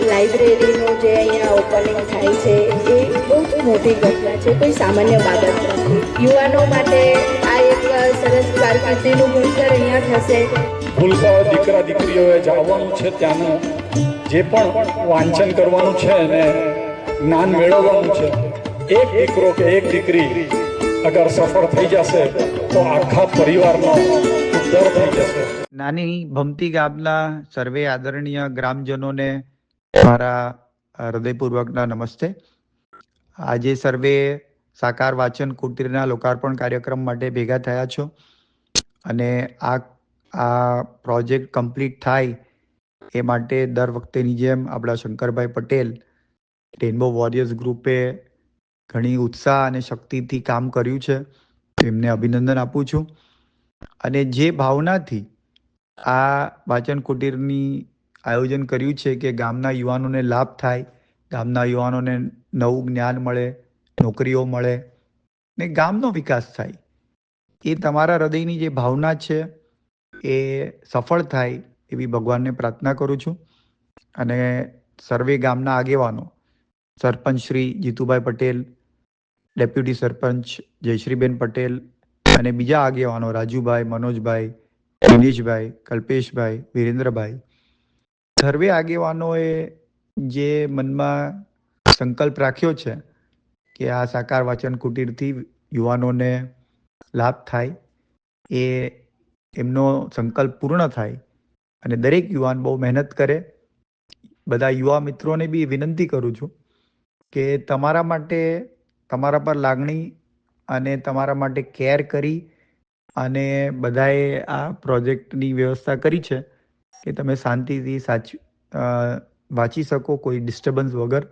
લાઇબ્રેરીનું જે અહીંયા ઓપનિંગ થાય છે એ બહુ જ મોટી ઘટના છે, કોઈ સામાન્ય બાબત નથી. યુવાનો માટે આ એક સરસ કારકિર્દીનું ઘડતર અહીંયા થશે. ભૂલકા દીકરા દીકરીઓએ જવાનું છે, ત્યાંનું જે પણ વાંચન કરવાનું છે અને જ્ઞાન મેળવવાનું છે, એક દીકરો કે એક દીકરી અગર સફળ થઈ જશે તો આખા પરિવારનો ઉદ્ધાર થઈ જશે. નાની ભમતી ગામના સર્વે આદરણીય ગ્રામજનોને મારા હૃદયપૂર્વકના નમસ્તે. આજે સર્વે સાકાર વાચન કુટીરના લોકાર્પણ કાર્યક્રમ માટે ભેગા થયા છો અને આ પ્રોજેક્ટ કમ્પ્લીટ થાય એ માટે દર વખતેની જેમ આપણા શંકરભાઈ પટેલ રેનબો વોરિયર્સ ગ્રુપે ઘણી ઉત્સાહ અને શક્તિથી કામ કર્યું છે, એમને અભિનંદન આપું છું. અને જે ભાવનાથી આ વાચન કુટીરની આયોજન કર્યું છે કે ગામના યુવાનોને લાભ થાય, ગામના યુવાનોને નવું જ્ઞાન મળે, નોકરીઓ મળે ને ગામનો વિકાસ થાય, એ તમારા હૃદયની જે ભાવના છે એ સફળ થાય એવી ભગવાનને પ્રાર્થના કરું છું. અને સર્વે ગામના આગેવાનો, સરપંચ શ્રી જીતુભાઈ પટેલ, ડેપ્યુટી સરપંચ જયશ્રીબેન પટેલ અને બીજા આગેવાનો રાજુભાઈ, મનોજભાઈ, દિનેશભાઈ, કલ્પેશભાઈ, વિરેન્દ્રભાઈ, સર્વે આગેવાનોએ જે મનમાં સંકલ્પ રાખ્યો છે કે આ સાકાર વાચન કુટીરથી યુવાનોને લાભ થાય, એ એમનો સંકલ્પ પૂર્ણ થાય અને દરેક યુવાન બહુ મહેનત કરે. બધા યુવા મિત્રોને બી વિનંતી કરું છું કે તમારા માટે, તમારા પર લાગણી અને તમારા માટે કેર કરી અને બધાએ આ પ્રોજેક્ટની વ્યવસ્થા કરી છે કે તમે શાંતિથી વાંચી શકો કોઈ ડિસ્ટર્બન્સ વગર.